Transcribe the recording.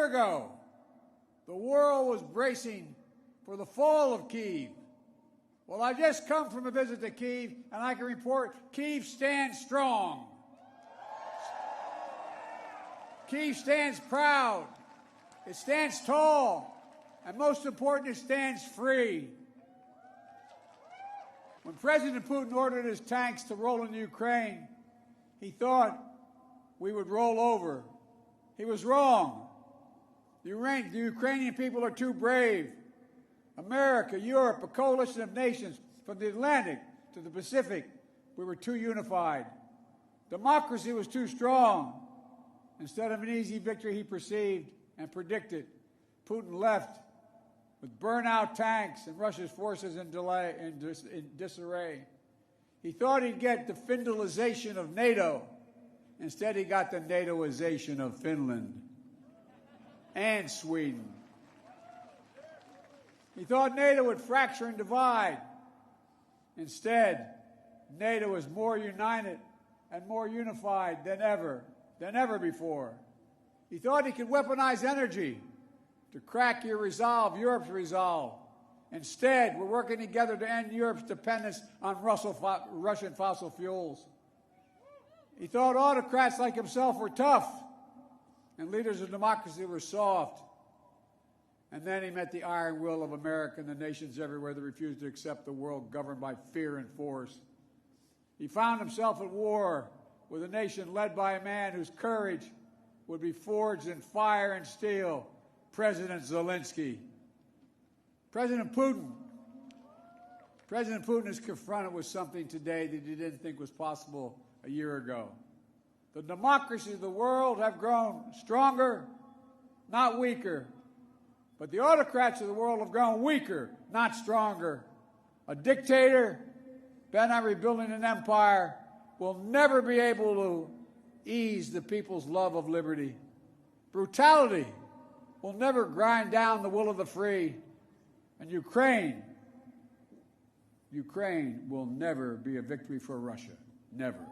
year ago, the world was bracing for the fall of Kyiv. Well, I just come from a visit to Kyiv, and I can report Kyiv stands strong. Kyiv stands proud. It stands tall. And most important, it stands free. When President Putin ordered his tanks to roll into Ukraine, he thought we would roll over. He was wrong. The Ukrainian people are too brave. America, Europe, a coalition of nations from the Atlantic to the Pacific, we were too unified. Democracy was too strong. Instead of an easy victory he perceived and predicted, Putin left with burnout tanks and Russia's forces in disarray. He thought he'd get the Finlandization of NATO. Instead, he got the NATOization of Finland and Sweden. He thought NATO would fracture and divide. Instead, NATO is more united and more unified than ever before. He thought he could weaponize energy to crack your resolve, Europe's resolve. Instead, we're working together to end Europe's dependence on Russian fossil fuels. He thought autocrats like himself were tough and leaders of democracy were soft. And then he met the iron will of America and the nations everywhere that refused to accept the world governed by fear and force. He found himself at war with a nation led by a man whose courage would be forged in fire and steel, President Zelensky. President Putin is confronted with something today that he didn't think was possible a year ago. The democracies of the world have grown stronger, not weaker. But the autocrats of the world have grown weaker, not stronger. A dictator bent on rebuilding an empire will never be able to ease the people's love of liberty. Brutality will never grind down the will of the free. And Ukraine will never be a victory for Russia. Never.